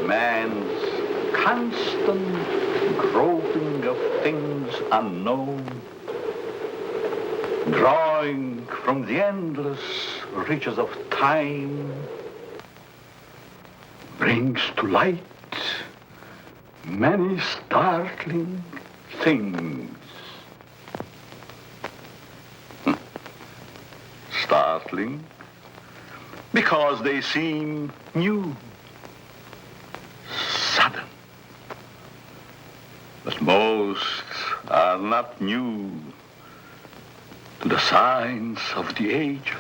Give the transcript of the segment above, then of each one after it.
man's constant groping of things unknown, drawing from the endless reaches of time, brings to light many startling things. Startling because they seem new, sudden. But most are not new to the signs of the ages.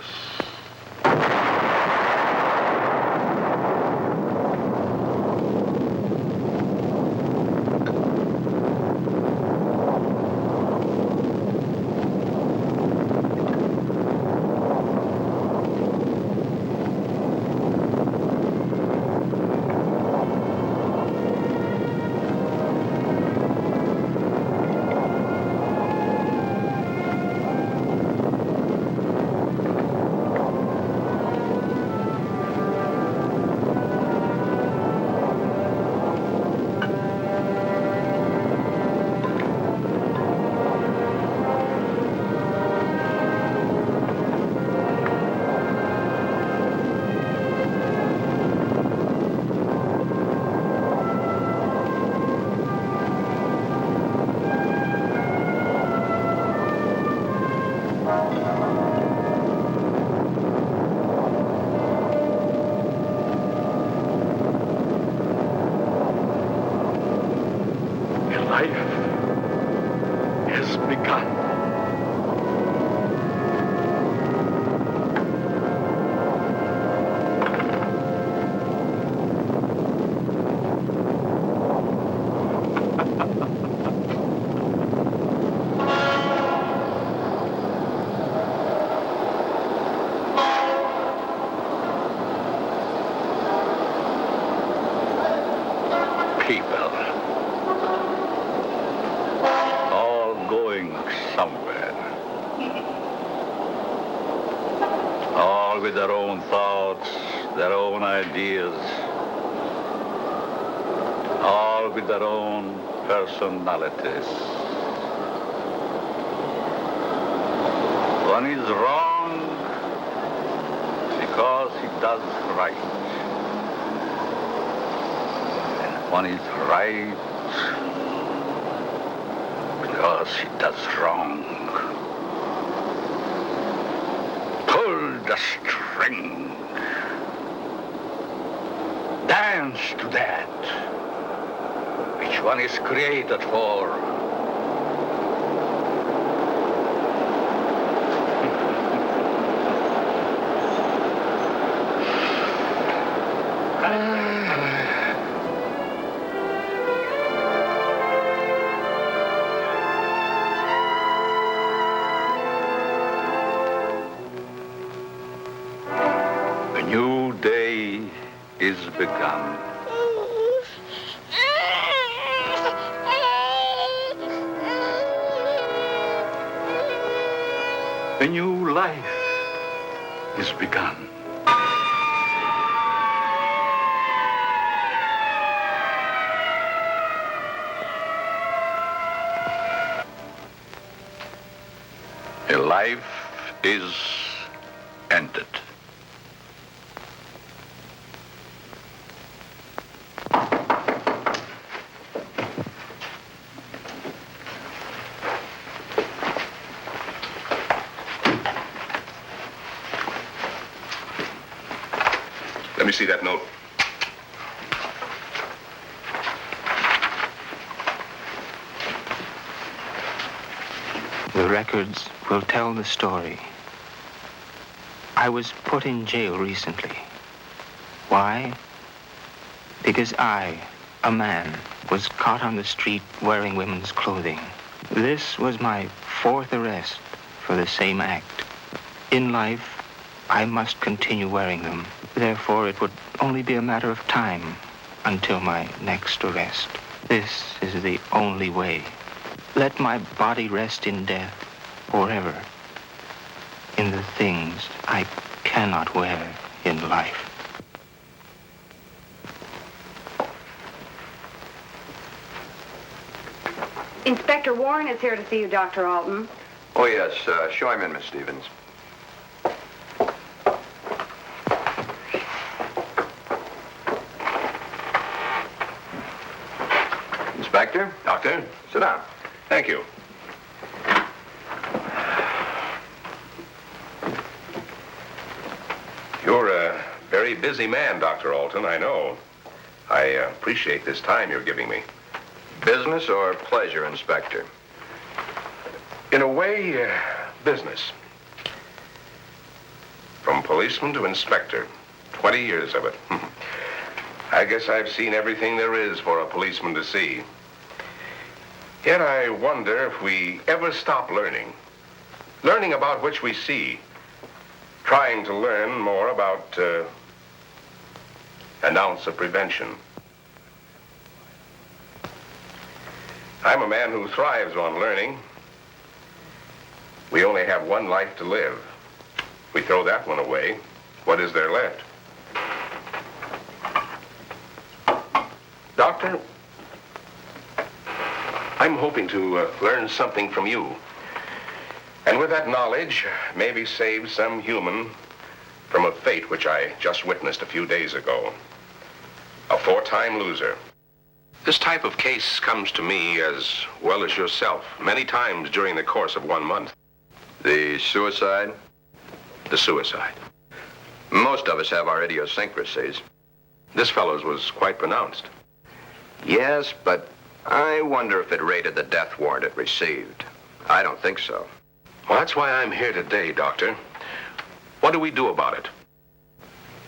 With their own thoughts, their own ideas, all with their own personalities. One is wrong because he does right, and one is right because he does wrong. The string. Dance to that which one is created for. Begun. A new life is begun. A life is ended. Let me see that note. The records will tell the story. I was put in jail recently. Why? Because I, a man, was caught on the street wearing women's clothing. This was my 4th arrest for the same act. In life, I must continue wearing them. Therefore, it would only be a matter of time until my next arrest. This is the only way. Let my body rest in death forever in the things I cannot wear in life. Inspector Warren is here to see you, Dr. Alton. Oh, yes. Show him in, Miss Stevens. Inspector? Doctor? Sit down. Thank you. You're a very busy man, Dr. Alton, I know. I appreciate this time you're giving me. Business or pleasure, Inspector? In a way, business. From policeman to inspector, 20 years of it. I guess I've seen everything there is for a policeman to see. Yet I wonder if we ever stop learning. Learning about which we see. Trying to learn more about an ounce of prevention. I'm a man who thrives on learning. We only have one life to live. We throw that one away. What is there left? Doctor, I'm hoping to learn something from you. And with that knowledge, maybe save some human from a fate which I just witnessed a few days ago. A 4-time loser. This type of case comes to me as well as yourself many times during the course of 1 month. The suicide? The suicide. Most of us have our idiosyncrasies. This fellow's was quite pronounced. Yes, but I wonder if it rated the death warrant it received. I don't think so. Well, that's why I'm here today, Doctor. What do we do about it?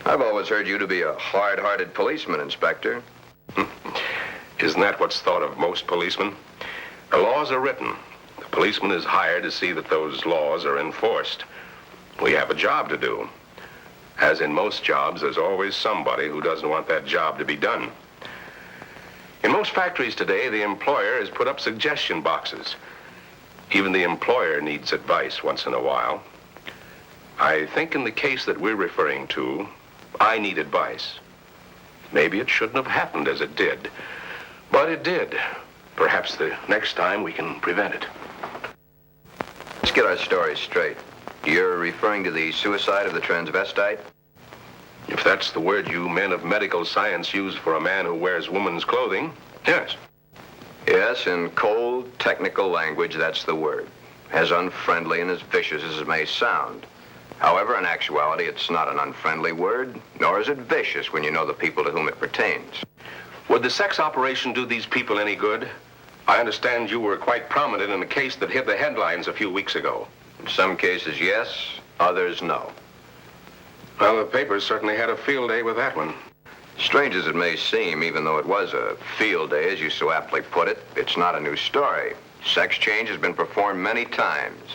I've always heard you to be a hard-hearted policeman, Inspector. Isn't that what's thought of most policemen? The laws are written. The policeman is hired to see that those laws are enforced. We have a job to do. As in most jobs, there's always somebody who doesn't want that job to be done. In most factories today, the employer has put up suggestion boxes. Even the employer needs advice once in a while. I think in the case that we're referring to, I need advice. Maybe it shouldn't have happened as it did, but it did. Perhaps the next time we can prevent it. Let's get our story straight. You're referring to the suicide of the transvestite? If that's the word you men of medical science use for a man who wears woman's clothing, yes. Yes, in cold, technical language, that's the word. As unfriendly and as vicious as it may sound. However, in actuality, it's not an unfriendly word, nor is it vicious when you know the people to whom it pertains. Would the sex operation do these people any good? I understand you were quite prominent in a case that hit the headlines a few weeks ago. In some cases, yes. Others, no. Well, the papers certainly had a field day with that one. Strange as it may seem, even though it was a field day, as you so aptly put it, it's not a new story. Sex change has been performed many times.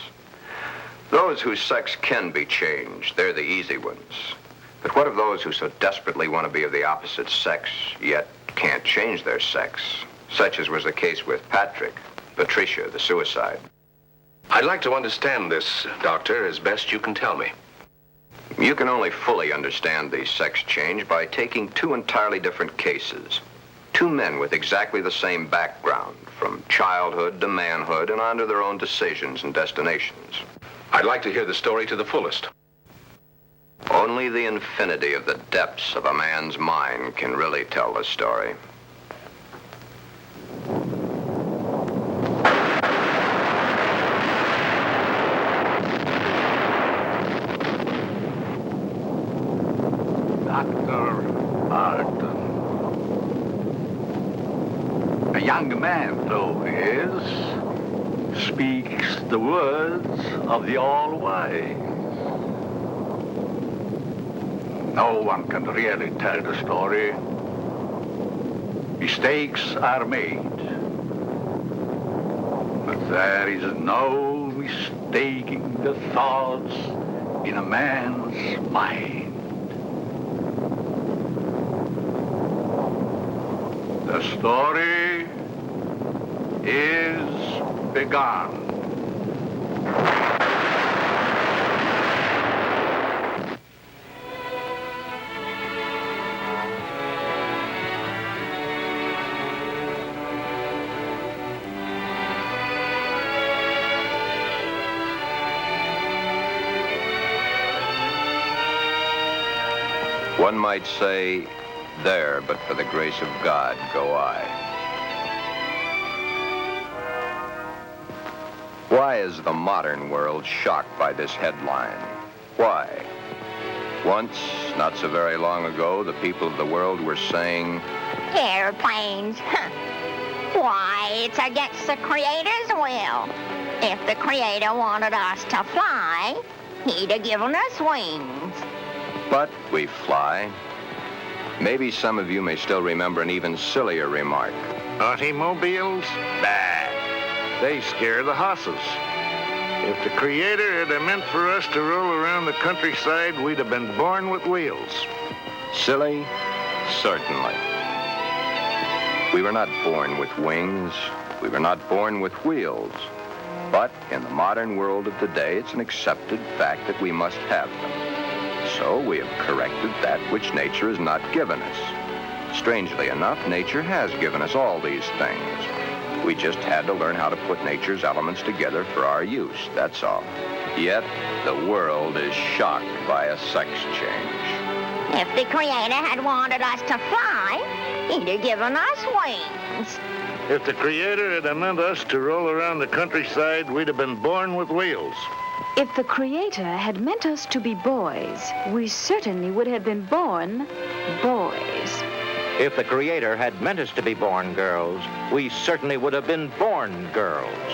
Those whose sex can be changed, they're the easy ones. But what of those who so desperately want to be of the opposite sex, yet can't change their sex? Such as was the case with Patrick, Patricia, the suicide. I'd like to understand this, Doctor, as best you can tell me. You can only fully understand the sex change by taking two entirely different cases. Two men with exactly the same background, from childhood to manhood and on to their own decisions and destinations. I'd like to hear the story to the fullest. Only the infinity of the depths of a man's mind can really tell the story. Dr. Alton. A young man, though he is, speaks the words of the All-Wise. No one can really tell the story. Mistakes are made. But there is no mistaking the thoughts in a man's mind. The story is begun. might say, there, but for the grace of God, go I. Why is the modern world shocked by this headline? Why? Once, not so very long ago, the people of the world were saying, airplanes, why, it's against the Creator's will. If the Creator wanted us to fly, he'd have given us wings. but we fly. Maybe some of you may still remember an even sillier remark. Automobiles? Bah. They scare the hosses. If the Creator had meant for us to roll around the countryside, we'd have been born with wheels. Silly? Certainly. We were not born with wings. We were not born with wheels. But in the modern world of today, it's an accepted fact that we must have them. So we have corrected that which nature has not given us. Strangely enough, nature has given us all these things. We just had to learn how to put nature's elements together for our use, that's all. Yet, the world is shocked by a sex change. If the Creator had wanted us to fly, he'd have given us wings. If the Creator had meant us to roll around the countryside, we'd have been born with wheels. If the Creator had meant us to be boys, we certainly would have been born boys. If the Creator had meant us to be born girls, we certainly would have been born girls.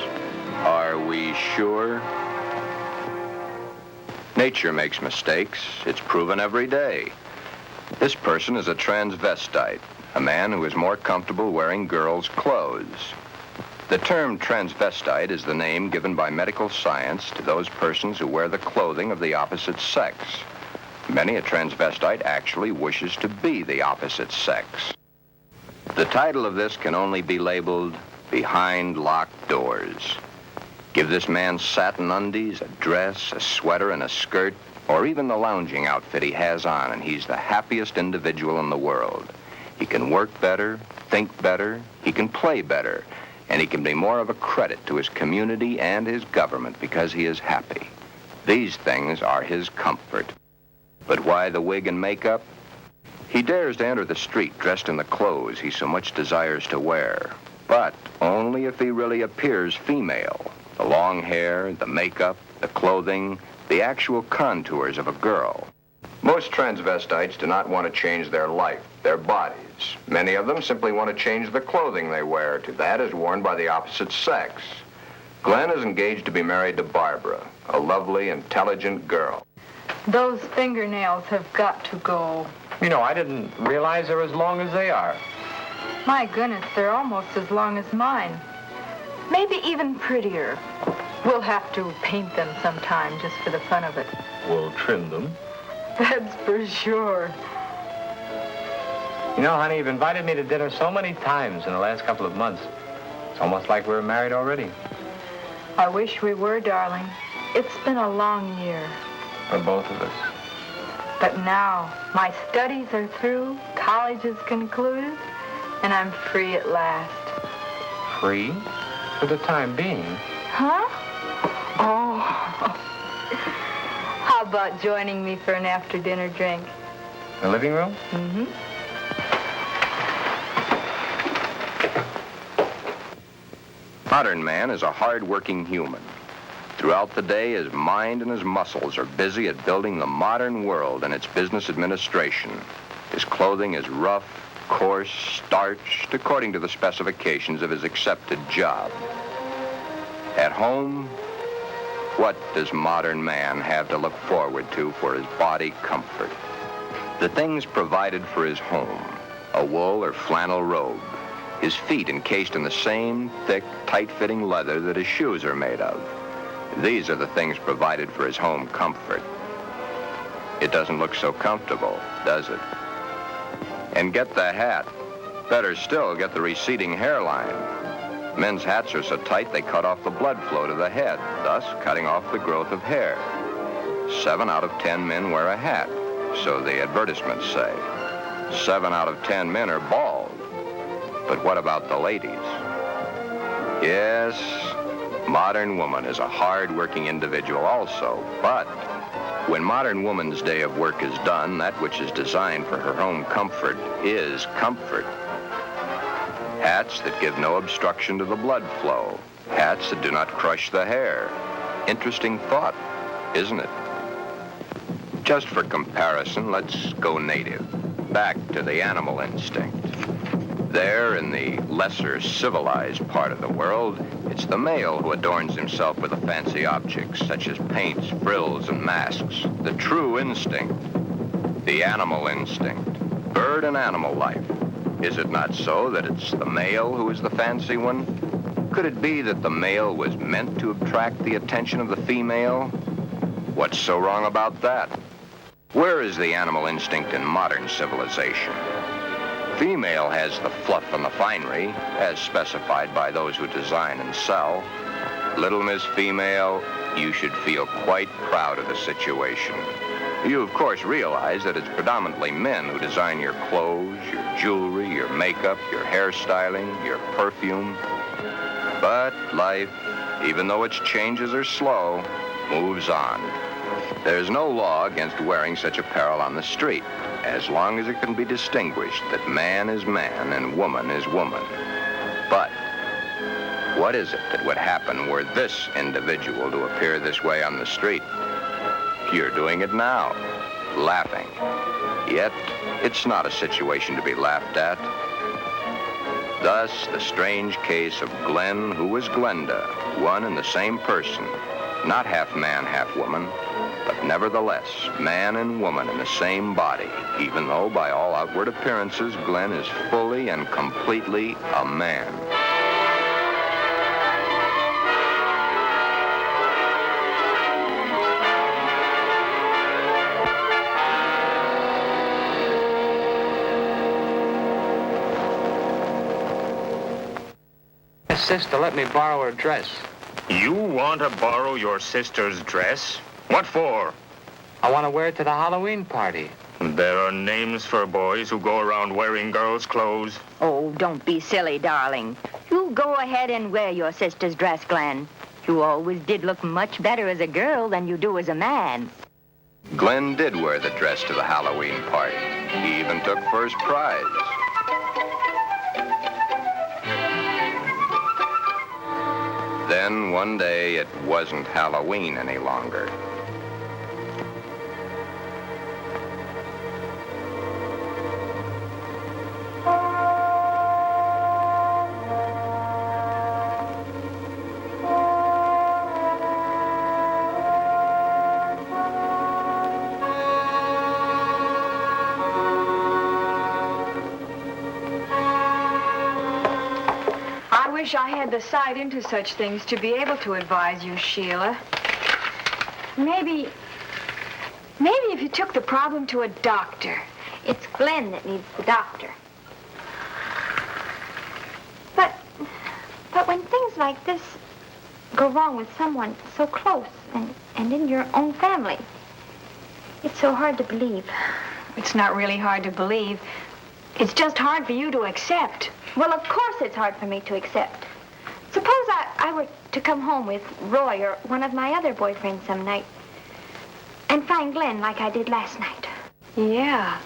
Are we sure? Nature makes mistakes. It's proven every day. This person is a transvestite, a man who is more comfortable wearing girls' clothes. The term transvestite is the name given by medical science to those persons who wear the clothing of the opposite sex. Many a transvestite actually wishes to be the opposite sex. The title of this can only be labeled Behind Locked Doors. Give this man satin undies, a dress, a sweater, and a skirt, or even the lounging outfit he has on, and he's the happiest individual in the world. He can work better, think better, he can play better, and he can be more of a credit to his community and his government because he is happy. These things are his comfort. But why the wig and makeup? He dares to enter the street dressed in the clothes he so much desires to wear, but only if he really appears female. The long hair, the makeup, the clothing, the actual contours of a girl. Most transvestites do not want to change their life, their bodies. Many of them simply want to change the clothing they wear to that is worn by the opposite sex. Glen is engaged to be married to Barbara, a lovely, intelligent girl. Those fingernails have got to go. You know, I didn't realize they're as long as they are. My goodness, they're almost as long as mine. Maybe even prettier. We'll have to paint them sometime just for the fun of it. We'll trim them. That's for sure. You know, honey, you've invited me to dinner so many times in the last couple of months. It's almost like we're married already. I wish we were, darling. It's been a long year. For both of us. But now, my studies are through, college is concluded, and I'm free at last. Free? For the time being. Huh? Oh. How about joining me for an after-dinner drink? The living room? Mm-hmm. Modern man is a hard-working human. Throughout the day, his mind and his muscles are busy at building the modern world and its business administration. His clothing is rough, coarse, starched, according to the specifications of his accepted job. At home, what does modern man have to look forward to for his body comfort? The things provided for his home, a wool or flannel robe, his feet encased in the same thick, tight-fitting leather that his shoes are made of. These are the things provided for his home comfort. It doesn't look so comfortable, does it? And get the hat. Better still, get the receding hairline. Men's hats are so tight they cut off the blood flow to the head, thus cutting off the growth of hair. 7 out of 10 men wear a hat, so the advertisements say. 7 out of 10 men are bald. But what about the ladies? Yes, modern woman is a hard-working individual also, but When modern woman's day of work is done, that which is designed for her own comfort is comfort. Hats that give no obstruction to the blood flow. Hats that do not crush the hair. Interesting thought, isn't it? Just for comparison, let's go native. Back to the animal instinct. There, in the lesser civilized part of the world, it's the male who adorns himself with the fancy objects, such as paints, frills, and masks. The true instinct. The animal instinct. Bird and animal life. Is it not so that it's the male who is the fancy one? Could it be that the male was meant to attract the attention of the female? What's so wrong about that? Where is the animal instinct in modern civilization? Female has the fluff and the finery, as specified by those who design and sell. Little Miss Female, you should feel quite proud of the situation. You, of course, realize that it's predominantly men who design your clothes, your jewelry, your makeup, your hairstyling, your perfume. But life, even though its changes are slow, moves on. There's no law against wearing such apparel on the street, as long as it can be distinguished that man is man and woman is woman. But what is it that would happen were this individual to appear this way on the street? You're doing it now, laughing. Yet, it's not a situation to be laughed at. Thus, the strange case of Glen, who was Glenda, one and the same person, not half man, half woman, but nevertheless, man and woman in the same body, even though by all outward appearances, Glen is fully and completely a man. Sister, let me borrow her dress. You want to borrow your sister's dress? What for? I want to wear it to the Halloween party. There are names for boys who go around wearing girls' clothes. Oh, don't be silly, darling. You go ahead and wear your sister's dress, Glen. You always did look much better as a girl than you do as a man. Glen did wear the dress to the Halloween party. He even took first prize. Then, one day, it wasn't Halloween any longer. I wish I had the sight into such things to be able to advise you, Sheila. Maybe if you took the problem to a doctor. It's Glen that needs the doctor. But when things like this go wrong with someone so close and in your own family, it's so hard to believe. It's not really hard to believe. It's just hard for you to accept. Well, of course it's hard for me to accept. Suppose I were to come home with Roy or one of my other boyfriends some night and find Glen like I did last night. Yeah,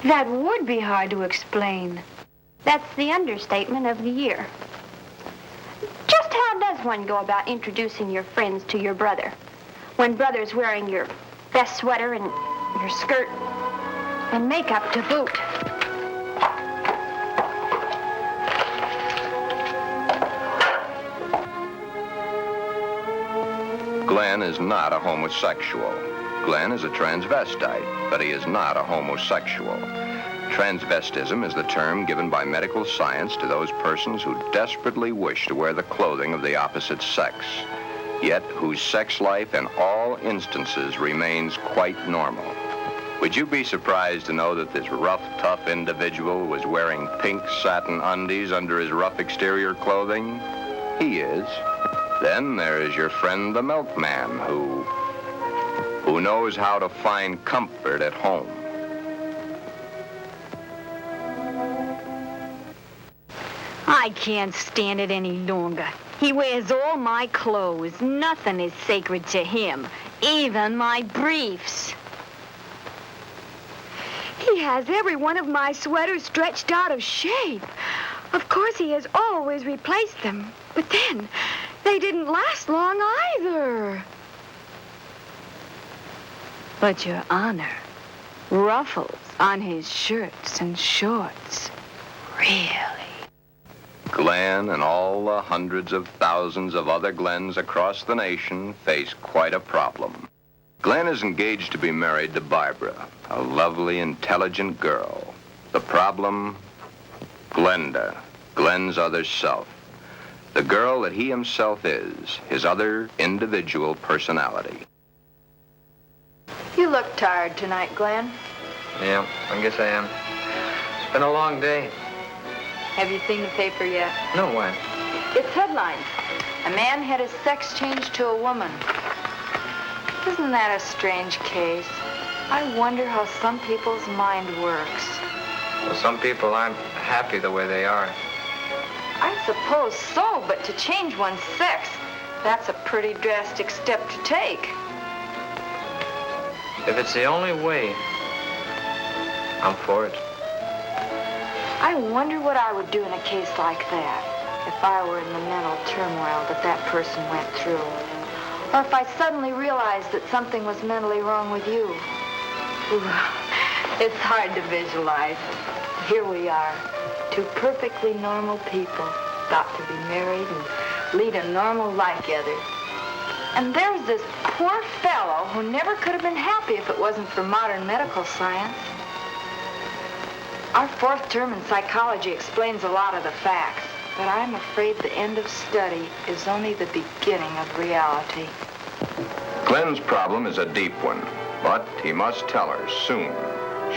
that would be hard to explain. That's the understatement of the year. Just how does one go about introducing your friends to your brother when brother's wearing your best sweater and your skirt and makeup to boot? Glen is not a homosexual. Glen is a transvestite, but he is not a homosexual. Transvestism is the term given by medical science to those persons who desperately wish to wear the clothing of the opposite sex, yet whose sex life in all instances remains quite normal. Would you be surprised to know that this rough, tough individual was wearing pink satin undies under his rough exterior clothing? He is. Then there is your friend the milkman who knows how to find comfort at home. I can't stand it any longer. He wears all my clothes. Nothing is sacred to him. even my briefs. He has every one of my sweaters stretched out of shape. Of course, he has always replaced them. But then, they didn't last long either. But, Your Honor, ruffles on his shirts and shorts. Really? Glen and all the hundreds of thousands of other Glens across the nation face quite a problem. Glen is engaged to be married to Barbara, a lovely, intelligent girl. The problem? Glenda, Glen's other self. The girl that he himself is, his other individual personality. You look tired tonight, Glen. Yeah, I guess I am. It's been a long day. Have you seen the paper yet? No, why? It's headlines. A man had his sex changed to a woman. Isn't that a strange case? I wonder how some people's mind works. Well, some people aren't happy the way they are. I suppose so, but to change one's sex, that's a pretty drastic step to take. If it's the only way, I'm for it. I wonder what I would do in a case like that, if I were in the mental turmoil that person went through. Or if I suddenly realized that something was mentally wrong with you. Ooh, it's hard to visualize. Here we are, two perfectly normal people, got to be married and lead a normal life together. And there's this poor fellow who never could have been happy if it wasn't for modern medical science. Our fourth term in psychology explains a lot of the facts, but I'm afraid the end of study is only the beginning of reality. Glen's problem is a deep one, but he must tell her soon.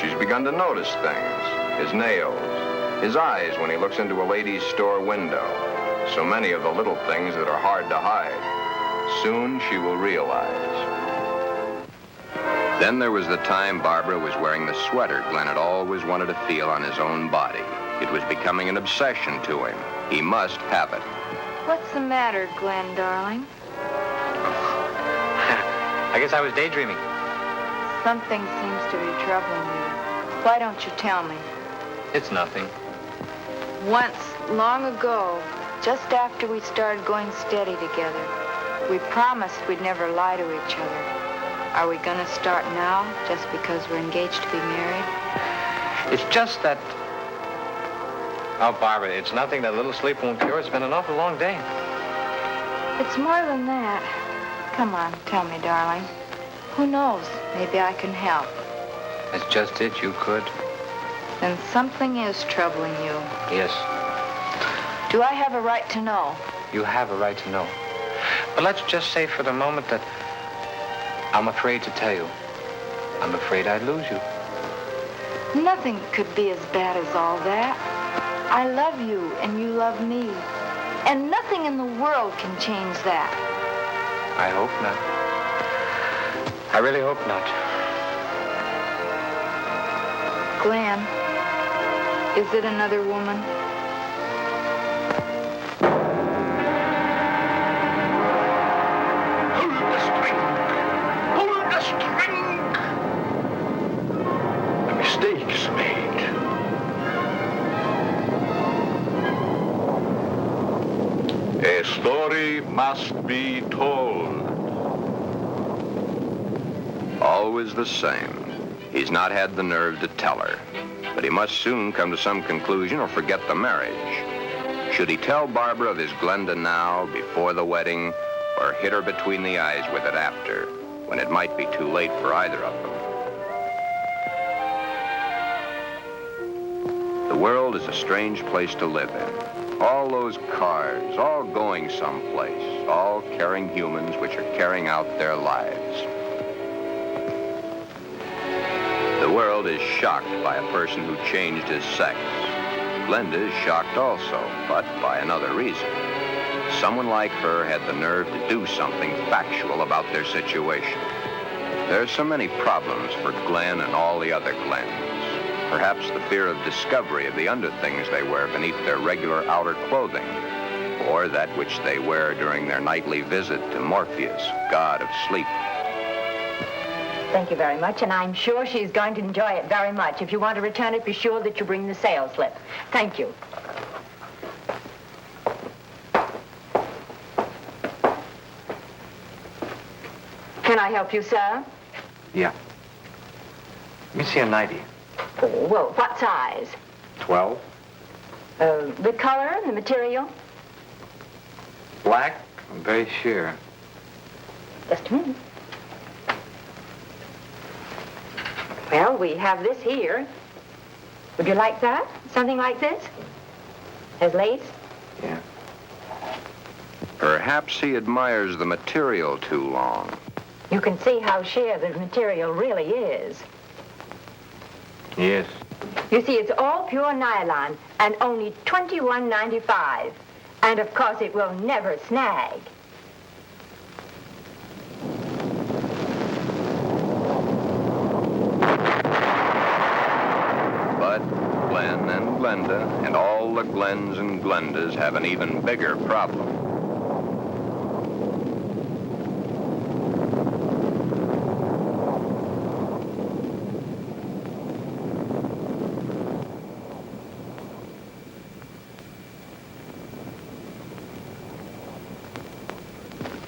She's begun to notice things. His nails, his eyes when he looks into a ladies' store window. So many of the little things that are hard to hide. Soon she will realize. Then there was the time Barbara was wearing the sweater Glen had always wanted to feel on his own body. It was becoming an obsession to him. He must have it. What's the matter, Glen, darling? I guess I was daydreaming. Something seems to be troubling you. Why don't you tell me? It's nothing. Once, long ago, just after we started going steady together, we promised we'd never lie to each other. Are we going to start now, just because we're engaged to be married? It's just that... Oh, Barbara, it's nothing that a little sleep won't cure. It's been an awful long day. It's more than that. Come on, tell me, darling. Who knows? Maybe I can help. That's just it. You could. Then something is troubling you. Yes. Do I have a right to know? You have a right to know. But let's just say for the moment that I'm afraid to tell you. I'm afraid I'd lose you. Nothing could be as bad as all that. I love you, and you love me. And nothing in the world can change that. I hope not. I really hope not. Glen, is it another woman? Mistakes made. A story must be told. Always the same. He's not had the nerve to tell her. But he must soon come to some conclusion or forget the marriage. Should he tell Barbara of his Glenda now, before the wedding, or hit her between the eyes with it after, when it might be too late for either of them? The world is a strange place to live in. All those cars, all going someplace, all carrying humans which are carrying out their lives. The world is shocked by a person who changed his sex. Glenda is shocked also, but by another reason. Someone like her had the nerve to do something factual about their situation. There are so many problems for Glen and all the other Glens. Perhaps the fear of discovery of the underthings they wear beneath their regular outer clothing, or that which they wear during their nightly visit to Morpheus, god of sleep. Thank you very much, and I'm sure she's going to enjoy it very much. If you want to return it, be sure that you bring the sales slip. Thank you. Can I help you, sir? Yeah. Let me see a 90. Oh, well, what size? 12. The color, the material? Black? I'm very sure. Just a minute. Well, we have this here. Would you like that? Something like this? Has lace? Yeah. Perhaps he admires the material too long. You can see how sheer the material really is. Yes. You see, it's all pure nylon and only $21.95. And of course, it will never snag. But Glen and Glenda and all the Glens and Glendas have an even bigger problem.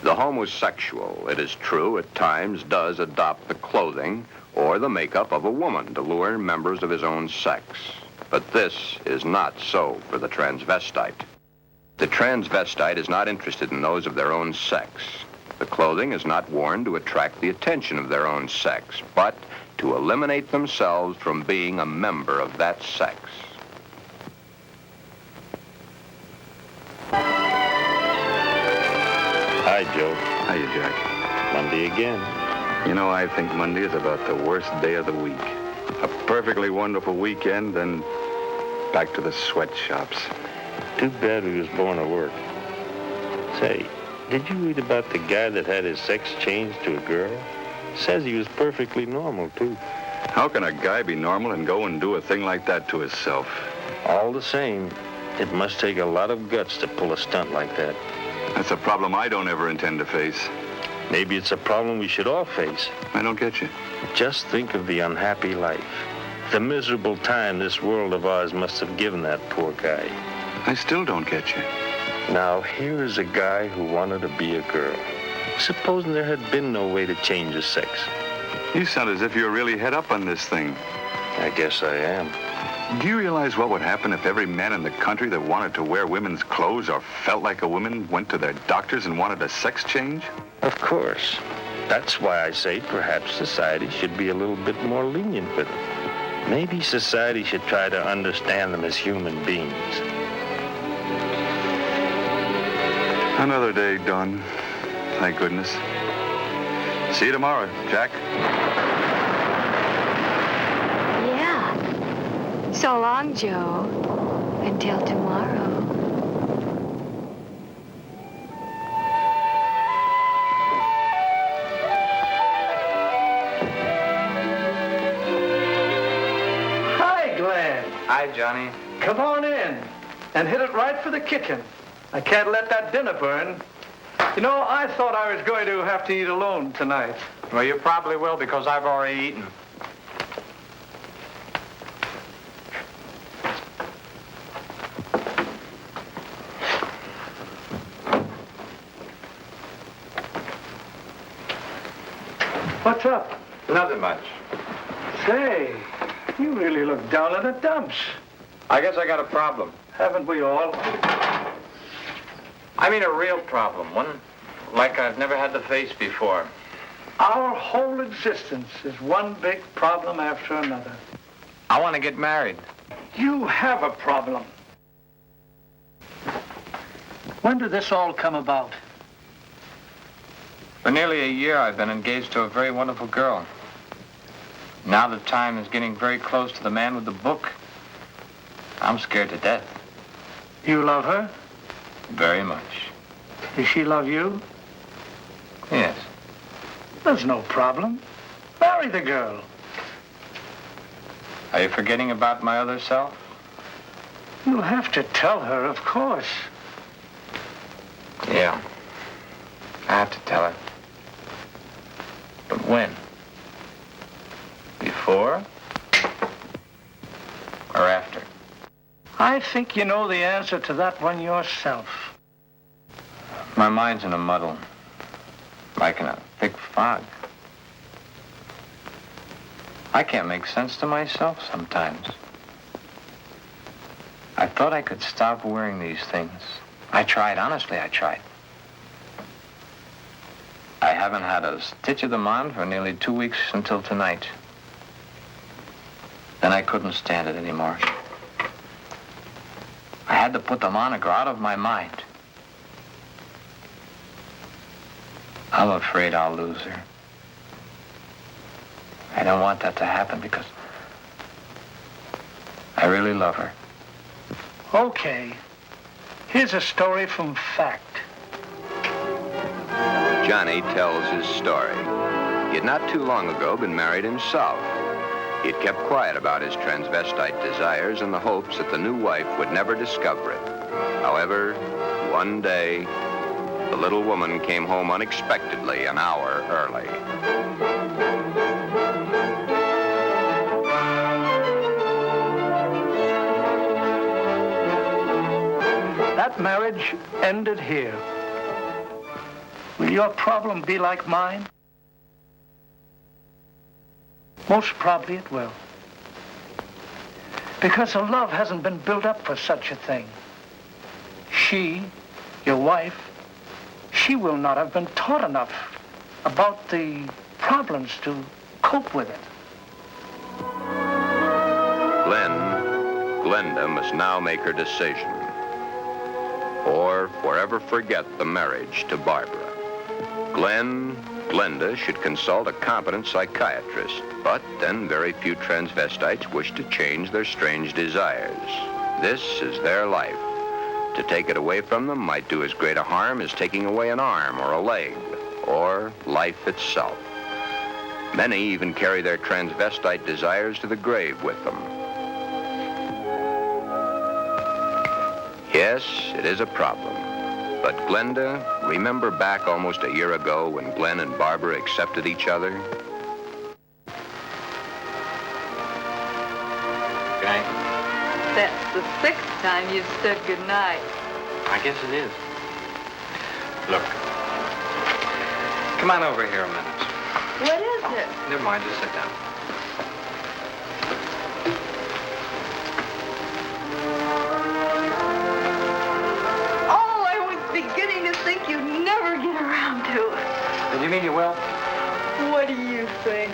The homosexual, it is true, at times does adopt the clothing or the makeup of a woman to lure members of his own sex. But this is not so for the transvestite. The transvestite is not interested in those of their own sex. The clothing is not worn to attract the attention of their own sex, but to eliminate themselves from being a member of that sex. Hi, Joe. Hiya, Jack. Monday again. You know, I think Monday is about the worst day of the week. A perfectly wonderful weekend, then back to the sweatshops. Too bad he was born to work. Say, did you read about the guy that had his sex changed to a girl? Says he was perfectly normal, too. How can a guy be normal and go and do a thing like that to himself? All the same, it must take a lot of guts to pull a stunt like that. That's a problem I don't ever intend to face. Maybe it's a problem we should all face. I don't get you. Just think of the unhappy life. The miserable time this world of ours must have given that poor guy. I still don't get you. Now, here is a guy who wanted to be a girl. Supposing there had been no way to change his sex. You sound as if you're really head up on this thing. I guess I am. Do you realize what would happen if every man in the country that wanted to wear women's clothes or felt like a woman went to their doctors and wanted a sex change? Of course. That's why I say perhaps society should be a little bit more lenient with them. Maybe society should try to understand them as human beings. Another day done. Thank goodness. See you tomorrow, Jack. Yeah. So long, Joe. Until tomorrow. Hi, Glen. Hi, Johnny. Come on in and hit it right for the kitchen. I can't let that dinner burn. You know, I thought I was going to have to eat alone tonight. Well, you probably will because I've already eaten. What's up? Nothing much. Say, you really look down in the dumps. I guess I got a problem. Haven't we all? I mean a real problem, one like I've never had to face before. Our whole existence is one big problem after another. I want to get married. You have a problem. When did this all come about? For nearly a year, I've been engaged to a very wonderful girl. Now the time is getting very close to the man with the book. I'm scared to death. You love her? Very much. Does she love you? Yes. There's no problem. Marry the girl. Are you forgetting about my other self? You'll have to tell her, of course. Yeah. I have to tell her. But when? Before or after? I think you know the answer to that one yourself. My mind's in a muddle, like in a thick fog. I can't make sense to myself sometimes. I thought I could stop wearing these things. I tried, honestly, I tried. I haven't had a stitch of them on for nearly 2 weeks until tonight. Then I couldn't stand it anymore. I had to put them on or go out of my mind. I'm afraid I'll lose her. I don't want that to happen because I really love her. Okay. Here's a story from fact. Johnny tells his story. He had not too long ago been married himself. He had kept quiet about his transvestite desires in the hopes that the new wife would never discover it. However, one day, the little woman came home unexpectedly an hour early. That marriage ended here. Will your problem be like mine? Most probably it will. Because the love hasn't been built up for such a thing. She, your wife, she will not have been taught enough about the problems to cope with it. Glenda must now make her decision, or forever forget the marriage to Barbara. Glenda should consult a competent psychiatrist, but then very few transvestites wish to change their strange desires. This is their life. To take it away from them might do as great a harm as taking away an arm or a leg, or life itself. Many even carry their transvestite desires to the grave with them. Yes, it is a problem. But Glenda, remember back almost a year ago when Glen and Barbara accepted each other? Okay. That's the 6th time you've said goodnight. I guess it is. Look. Come on over here a minute. What is it? Never mind, just sit down. Oh, I was beginning to think you'd never get around to it. Did you mean you will? What do you think?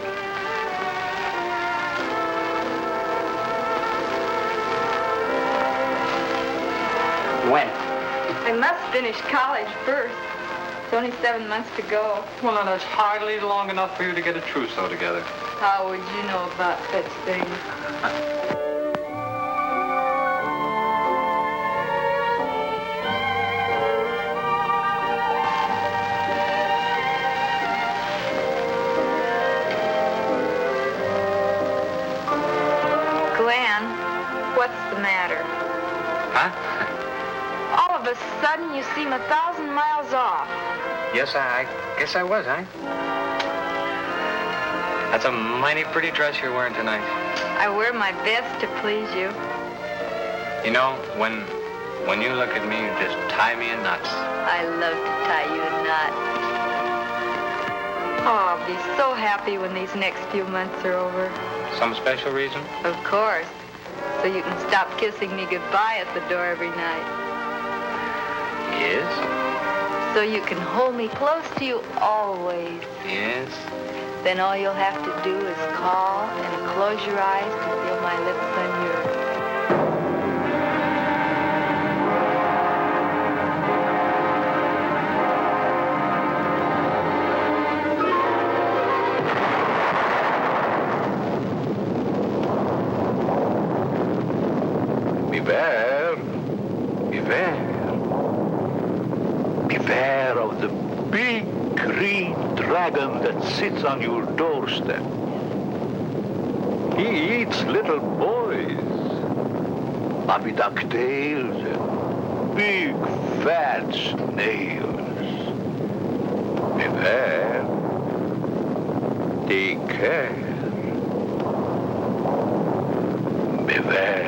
When? I must finish college first. It's only 7 months to go. Well, now, that's hardly long enough for you to get a trousseau together. How would you know about such things? Glen, what's the matter? Huh? All of a sudden, you seem 1,000 miles off. Yes, I guess I was, huh? That's a mighty pretty dress you're wearing tonight. I wear my best to please you. You know, when you look at me, you just tie me in knots. I love to tie you in knots. Oh, I'll be so happy when these next few months are over. Some special reason? Of course. So you can stop kissing me goodbye at the door every night. Yes? So you can hold me close to you always. Yes? Then all you'll have to do is call and close your eyes to feel my lips on yours. Beware. Beware. Beware of the big green dragon that sits on your doorstep. He eats little boys, puppy ducktails, and big fat snails. Beware. Take care. there.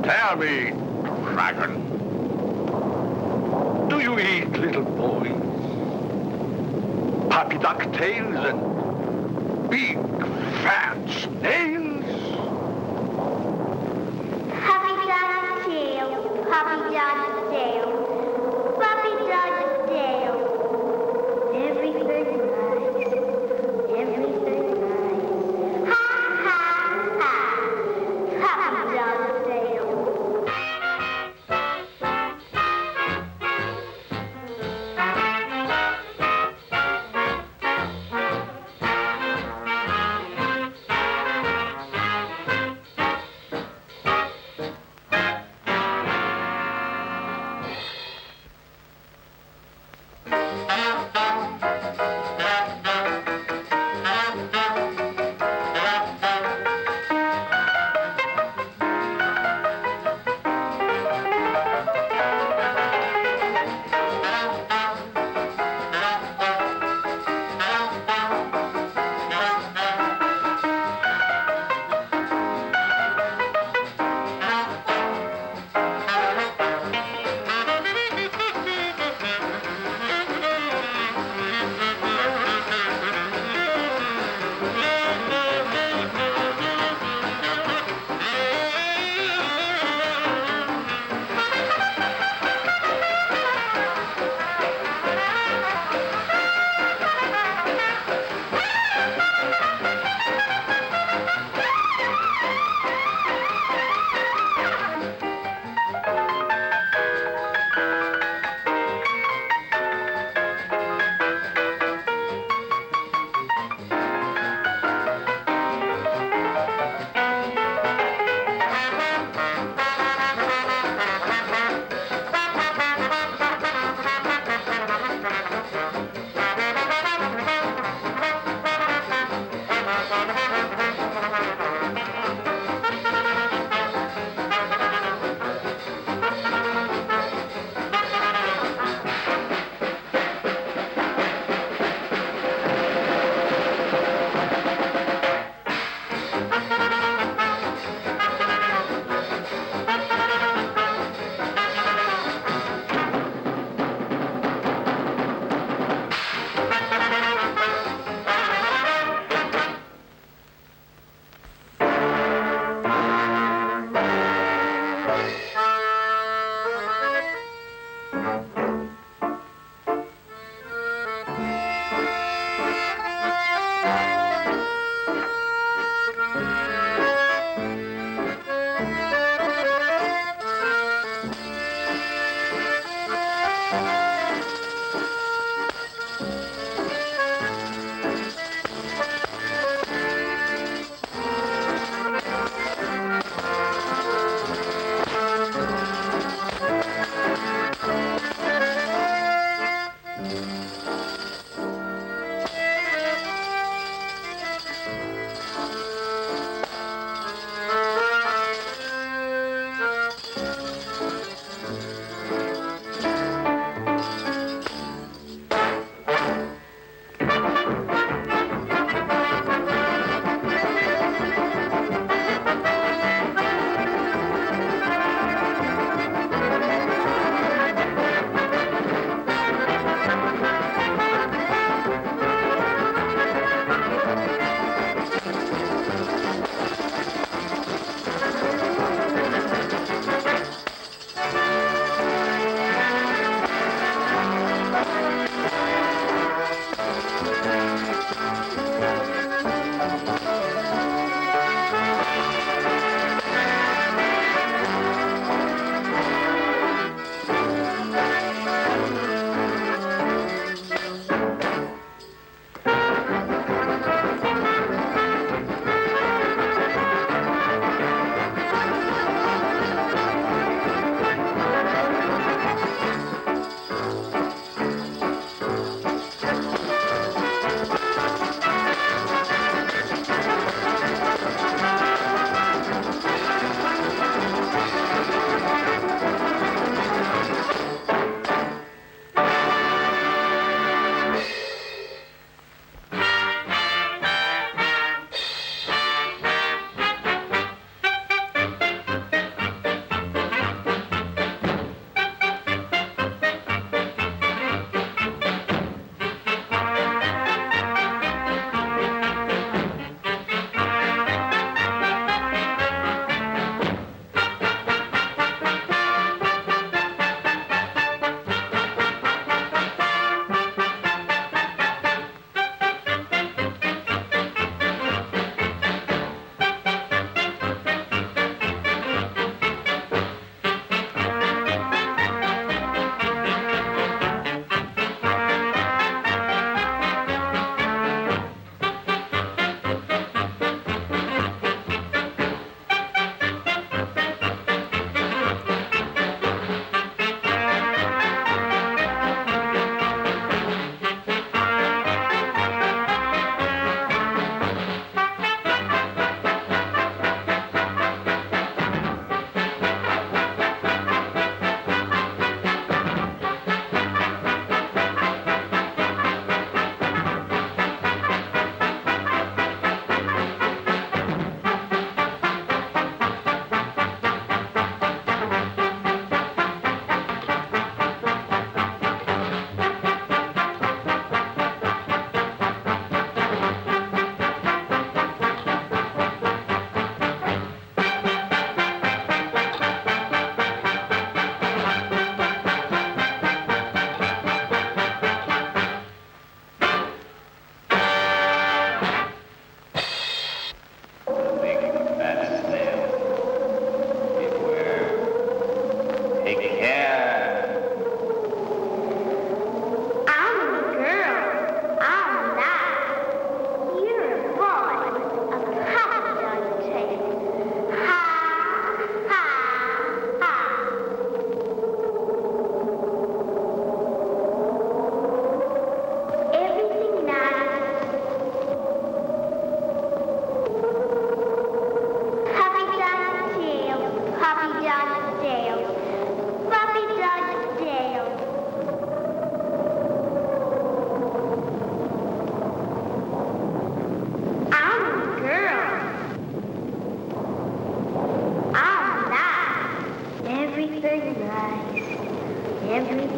Tell me, dragon, do you eat little boys? Puppy ducktails and big fat snails? Puppy dog's tail, puppy dog's tail, puppy dog's tail. Everything nice, everything nice. Ha, ha, ha, puppy dog's tail.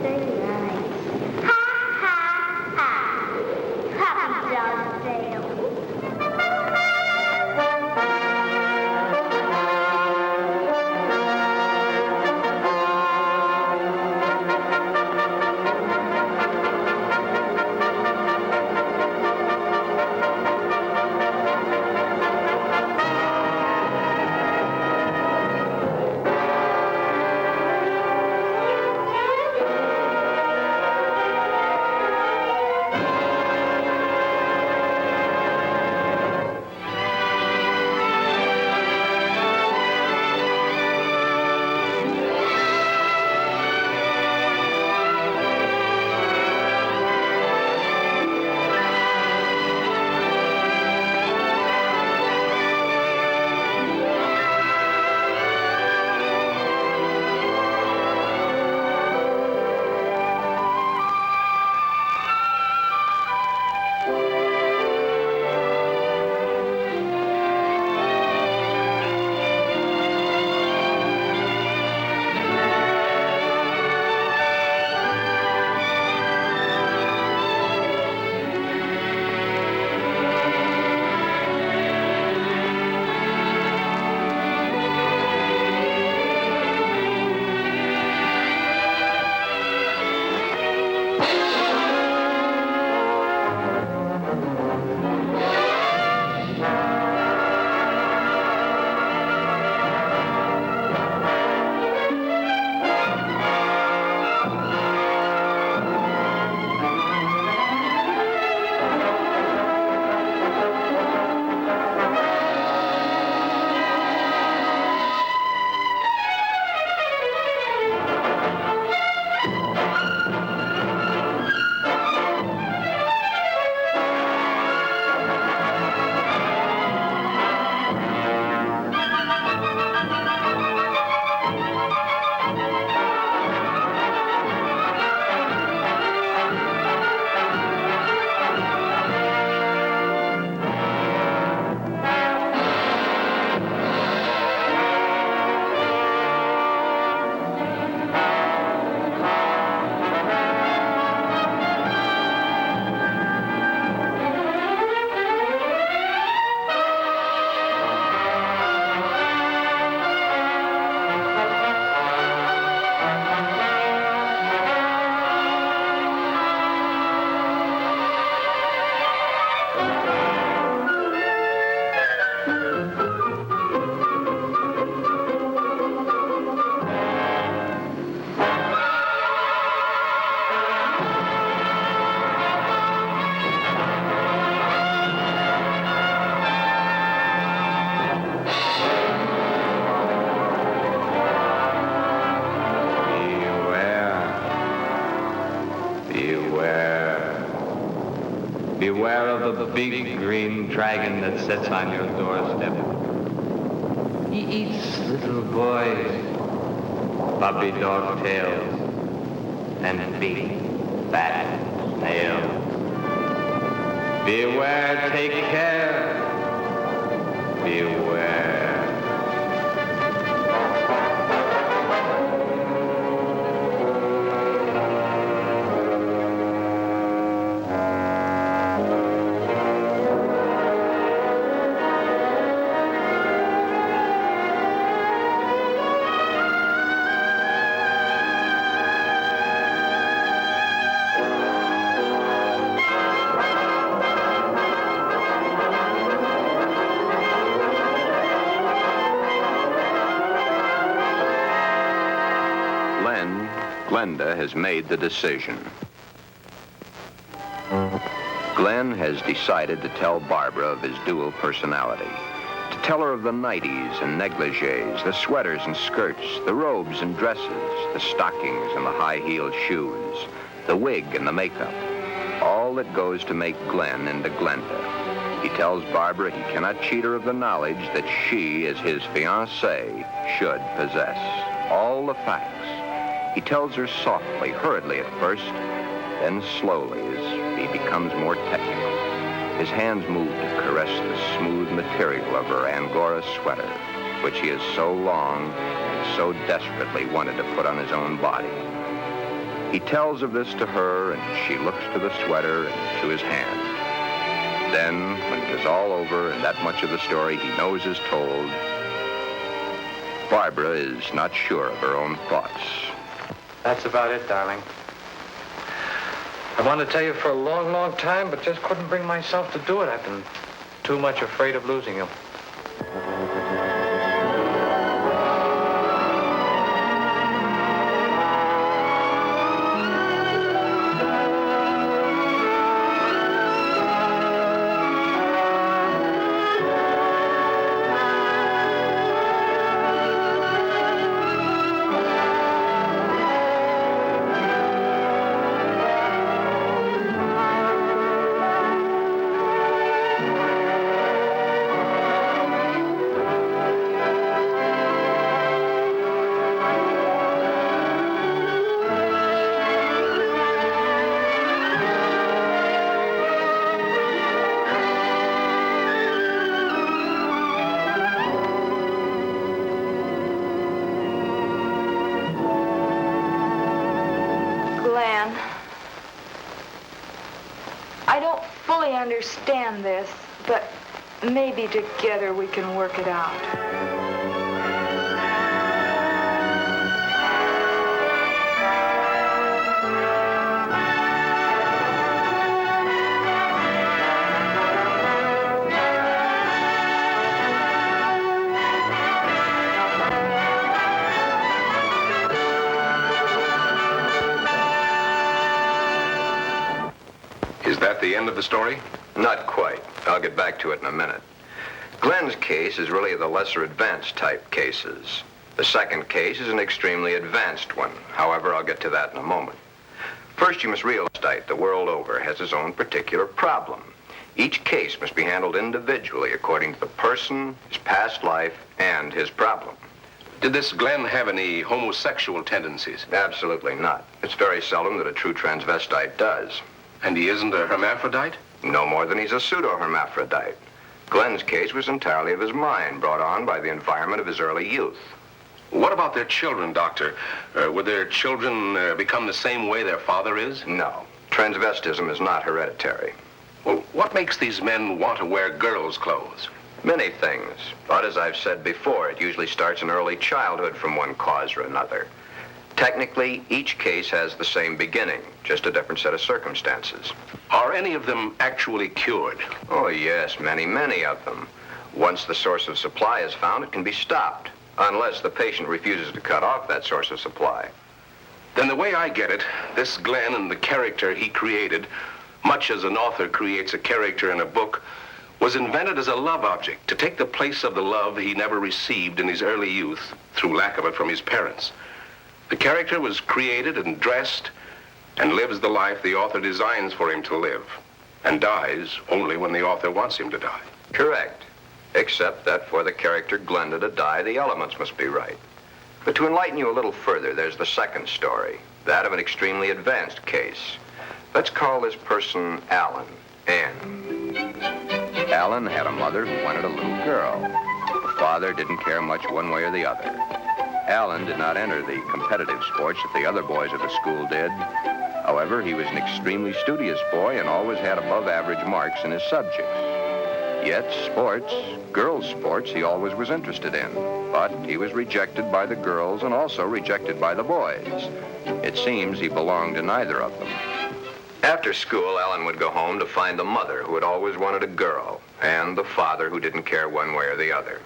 everything nice. Ha, ha, ha. Puppy dog's tail. Beware of the big green dragon that sits on your doorstep. He eats little boys, puppy dog tails, and big, fat snails. Beware, take care. Beware. Glenda has made the decision. Glen has decided to tell Barbara of his dual personality. To tell her of the nighties and negligees, the sweaters and skirts, the robes and dresses, the stockings and the high-heeled shoes, the wig and the makeup. All that goes to make Glen into Glenda. He tells Barbara he cannot cheat her of the knowledge that she, as his fiancée, should possess. All the facts. He tells her softly, hurriedly at first, then slowly as he becomes more technical. His hands move to caress the smooth material of her Angora sweater, which he has so long and so desperately wanted to put on his own body. He tells of this to her, and she looks to the sweater and to his hand. Then, when it is all over and that much of the story he knows is told, Barbara is not sure of her own thoughts. That's about it, darling. I wanted to tell you for a long, long time, but just couldn't bring myself to do it. I've been too much afraid of losing you. Glen, I don't fully understand this, but maybe together we can work it out. Is that the end of the story? Not quite. I'll get back to it in a minute. Glen's case is really the lesser advanced type cases. The second case is an extremely advanced one. However, I'll get to that in a moment. First, you must realize that the world over has its own particular problem. Each case must be handled individually according to the person, his past life, and his problem. Did this Glen have any homosexual tendencies? Absolutely not. It's very seldom that a true transvestite does. And he isn't a hermaphrodite? No more than he's a pseudo-hermaphrodite. Glen's case was entirely of his mind, brought on by the environment of his early youth. What about their children, Doctor? Would their children become the same way their father is? No. Transvestism is not hereditary. Well, what makes these men want to wear girls' clothes? Many things. But as I've said before, it usually starts in early childhood from one cause or another. Technically, each case has the same beginning, just a different set of circumstances. Are any of them actually cured? Oh, yes, many, many of them. Once the source of supply is found, it can be stopped, unless the patient refuses to cut off that source of supply. Then the way I get it, this Glen and the character he created, much as an author creates a character in a book, was invented as a love object to take the place of the love he never received in his early youth through lack of it from his parents. The character was created and dressed and lives the life the author designs for him to live and dies only when the author wants him to die. Correct. Except that for the character Glenda to die, the elements must be right. But to enlighten you a little further, there's the second story, that of an extremely advanced case. Let's call this person Alan, Ann. Alan had a mother who wanted a little girl. The father didn't care much one way or the other. Alan did not enter the competitive sports that the other boys at the school did. However, he was an extremely studious boy and always had above-average marks in his subjects. Yet sports, girls' sports, he always was interested in. But he was rejected by the girls and also rejected by the boys. It seems he belonged to neither of them. After school, Alan would go home to find the mother who had always wanted a girl and the father who didn't care one way or the other.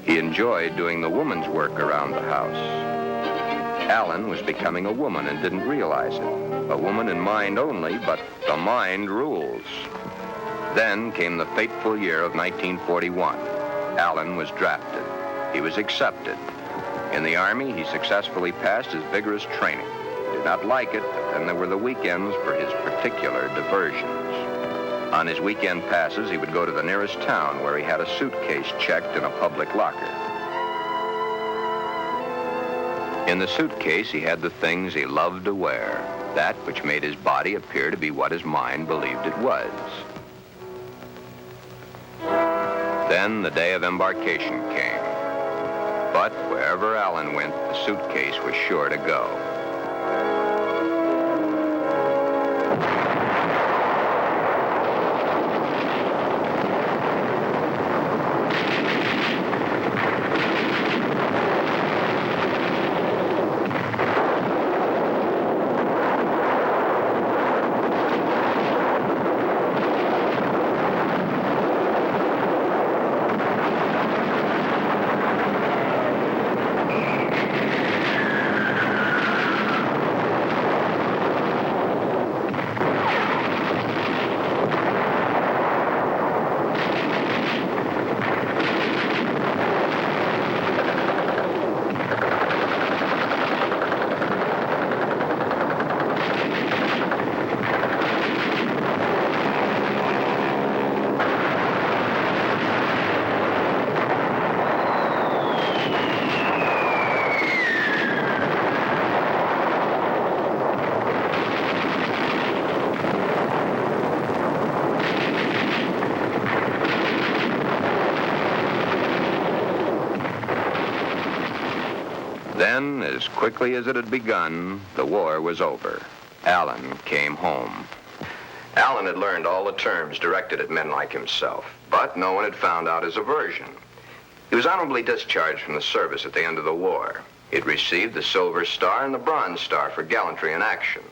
He enjoyed doing the woman's work around the house. Alan was becoming a woman and didn't realize it. A woman in mind only, but the mind rules. Then came the fateful year of 1941. Alan was drafted. He was accepted. In the Army, he successfully passed his vigorous training. He did not like it, but then there were the weekends for his particular diversions. On his weekend passes, he would go to the nearest town where he had a suitcase checked in a public locker. In the suitcase, he had the things he loved to wear, that which made his body appear to be what his mind believed it was. Then the day of embarkation came. But wherever Alan went, the suitcase was sure to go. quickly as it had begun, the war was over. Alan came home. Alan had learned all the terms directed at men like himself, but no one had found out his aversion. He was honorably discharged from the service at the end of the war. He had received the Silver Star and the Bronze Star for gallantry in action.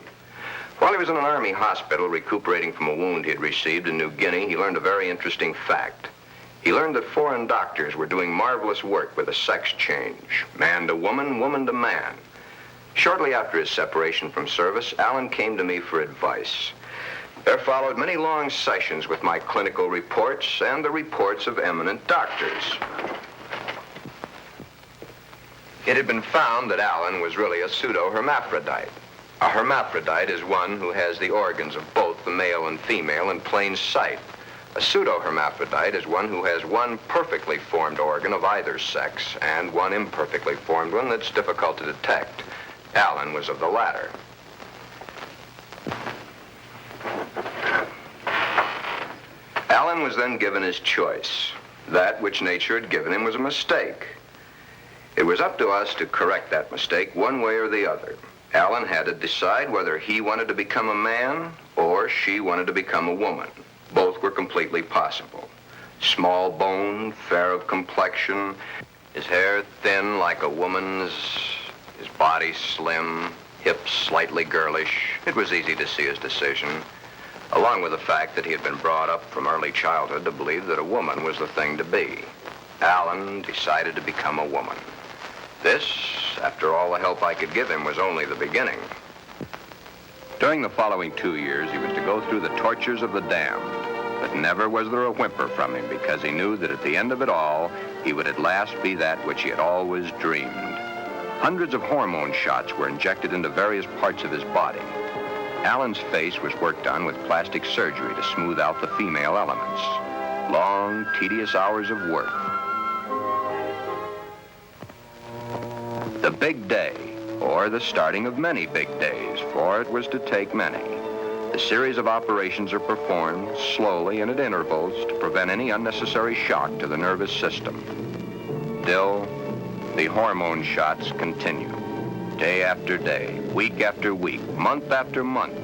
While he was in an army hospital recuperating from a wound he had received in New Guinea, he learned a very interesting fact. He learned that foreign doctors were doing marvelous work with a sex change, man to woman, woman to man. Shortly after his separation from service, Alan came to me for advice. There followed many long sessions with my clinical reports and the reports of eminent doctors. It had been found that Alan was really a pseudo-hermaphrodite. A hermaphrodite is one who has the organs of both the male and female in plain sight. A pseudo-hermaphrodite is one who has one perfectly formed organ of either sex and one imperfectly formed one that's difficult to detect. Alan was of the latter. Alan was then given his choice. That which nature had given him was a mistake. It was up to us to correct that mistake one way or the other. Alan had to decide whether he wanted to become a man or she wanted to become a woman. Both were completely possible. Small-boned, fair of complexion, his hair thin like a woman's, his body slim, hips slightly girlish. It was easy to see his decision, along with the fact that he had been brought up from early childhood to believe that a woman was the thing to be. Alan decided to become a woman. This, after all the help I could give him, was only the beginning. During the following 2 years, he was to go through the tortures of the damned, but never was there a whimper from him because he knew that at the end of it all, he would at last be that which he had always dreamed. Hundreds of hormone shots were injected into various parts of his body. Alan's face was worked on with plastic surgery to smooth out the female elements. Long, tedious hours of work. The big day, or the starting of many big days, for it was to take many. The series of operations are performed slowly and at intervals to prevent any unnecessary shock to the nervous system. Still, the hormone shots continue, day after day, week after week, month after month.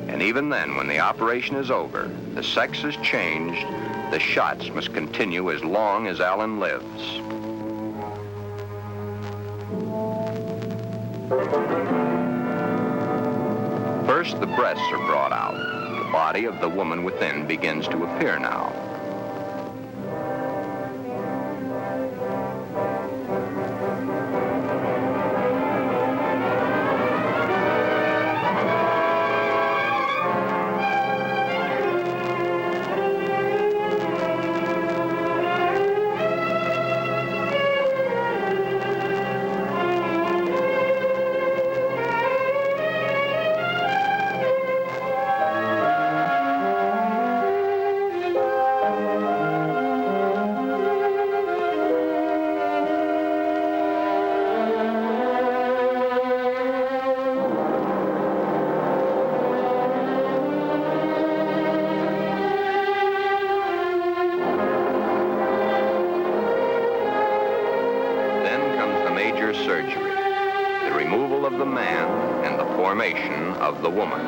And even then, when the operation is over, the sex has changed, the shots must continue as long as Alan lives. First, the breasts are brought out. The body of the woman within begins to appear now. Surgery, the removal of the man and the formation of the woman.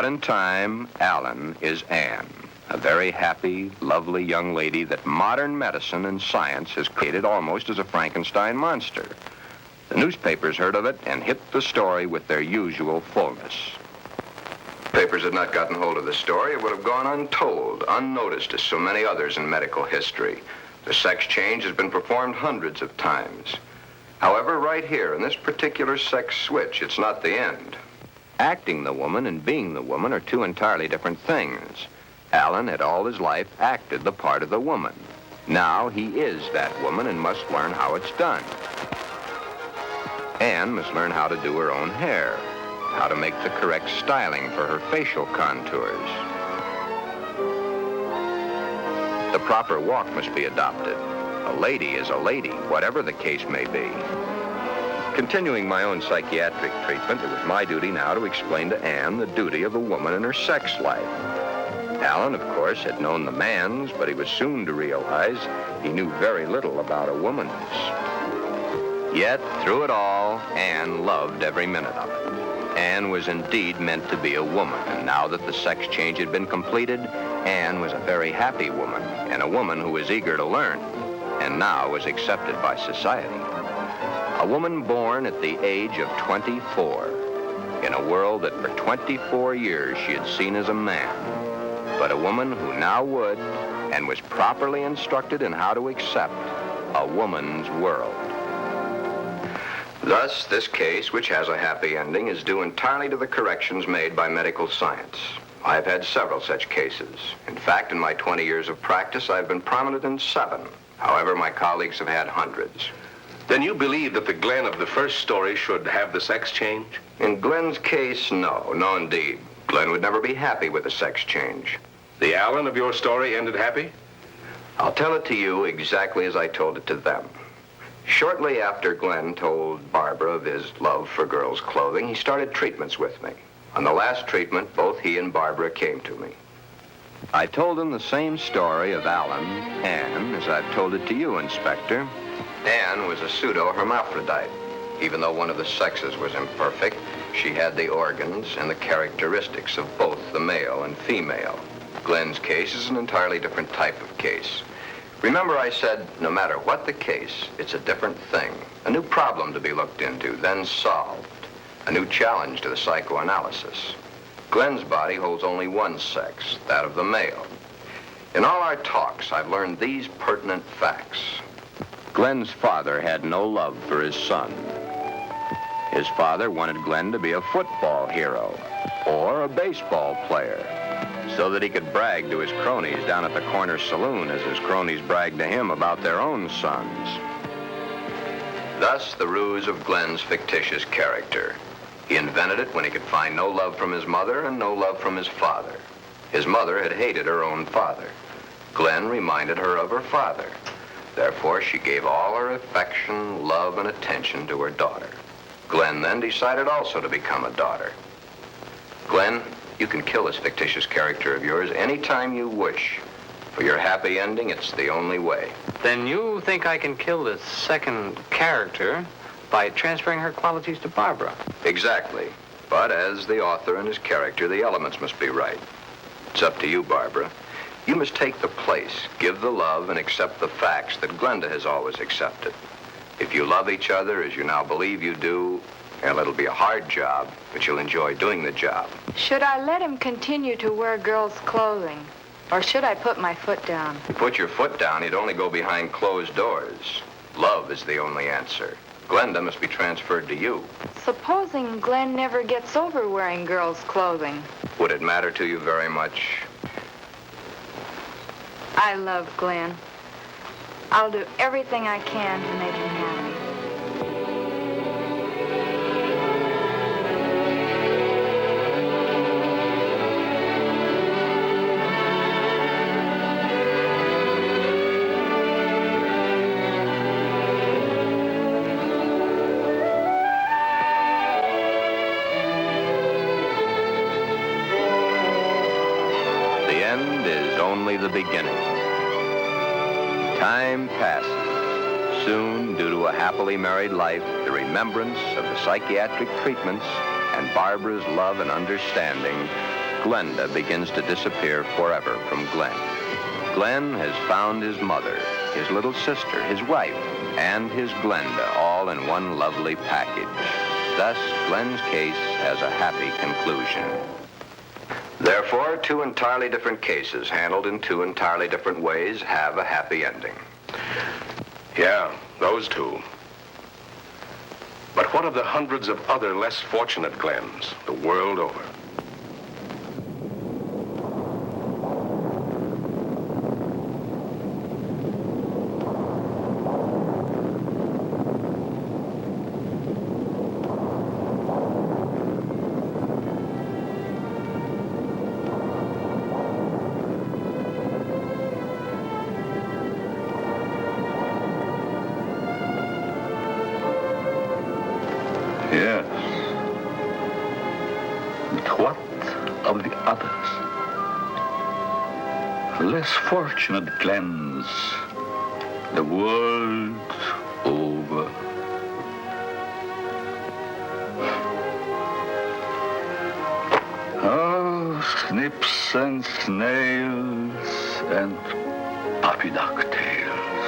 But in time, Alan is Anne, a very happy, lovely young lady that modern medicine and science has created almost as a Frankenstein monster. The newspapers heard of it and hit the story with their usual fullness. Papers had not gotten hold of the story, it would have gone untold, unnoticed as so many others in medical history. The sex change has been performed hundreds of times. However, right here in this particular sex switch, it's not the end. Acting the woman and being the woman are two entirely different things. Alan had all his life acted the part of the woman. Now he is that woman and must learn how it's done. Anne must learn how to do her own hair, how to make the correct styling for her facial contours. The proper walk must be adopted. A lady is a lady, whatever the case may be. Continuing my own psychiatric treatment, it was my duty now to explain to Anne the duty of a woman in her sex life. Alan, of course, had known the man's, but he was soon to realize he knew very little about a woman's. Yet, through it all, Anne loved every minute of it. Anne was indeed meant to be a woman, and now that the sex change had been completed, Anne was a very happy woman, and a woman who was eager to learn, and now was accepted by society. A woman born at the age of 24, in a world that for 24 years she had seen as a man, but a woman who now would, and was properly instructed in how to accept, a woman's world. Thus, this case, which has a happy ending, is due entirely to the corrections made by medical science. I've had several such cases. In fact, in my 20 years of practice, I've been prominent in 7. However, my colleagues have had hundreds. Then you believe that the Glen of the first story should have the sex change? In Glen's case, no. No, indeed. Glen would never be happy with the sex change. The Alan of your story ended happy? I'll tell it to you exactly as I told it to them. Shortly after Glen told Barbara of his love for girls' clothing, he started treatments with me. On the last treatment, both he and Barbara came to me. I told them the same story of Alan, Anne, as I've told it to you, Inspector. Anne was a pseudo-hermaphrodite. Even though one of the sexes was imperfect, she had the organs and the characteristics of both the male and female. Glen's case is an entirely different type of case. Remember I said, no matter what the case, it's a different thing. A new problem to be looked into, then solved. A new challenge to the psychoanalysis. Glen's body holds only one sex, that of the male. In all our talks, I've learned these pertinent facts. Glen's father had no love for his son. His father wanted Glen to be a football hero or a baseball player, so that he could brag to his cronies down at the corner saloon as his cronies bragged to him about their own sons. Thus, the ruse of Glen's fictitious character. He invented it when he could find no love from his mother and no love from his father. His mother had hated her own father. Glen reminded her of her father. Therefore, she gave all her affection, love, and attention to her daughter. Glen then decided also to become a daughter. Glen, you can kill this fictitious character of yours anytime you wish. For your happy ending, it's the only way. Then you think I can kill this second character by transferring her qualities to Barbara? Exactly. But as the author and his character, the elements must be right. It's up to you, Barbara. You must take the place, give the love, and accept the facts that Glenda has always accepted. If you love each other as you now believe you do, well, it'll be a hard job, but you'll enjoy doing the job. Should I let him continue to wear girls' clothing? Or should I put my foot down? If you put your foot down, you'd only go behind closed doors. Love is the only answer. Glenda must be transferred to you. Supposing Glen never gets over wearing girls' clothing. Would it matter to you very much? I love Glen. I'll do everything I can to make him happy. The beginning. Time passes. Soon, due to a happily married life, the remembrance of the psychiatric treatments, and Barbara's love and understanding, Glenda begins to disappear forever from Glen. Glen has found his mother, his little sister, his wife, and his Glenda all in one lovely package. Thus, Glen's case has a happy conclusion. Therefore, two entirely different cases, handled in two entirely different ways, have a happy ending. Yeah, those two. But what of the hundreds of other less fortunate Glens the world over? Yes. But what of the others? Less fortunate Glens the world over. Oh, snips and snails and puppy duck tails.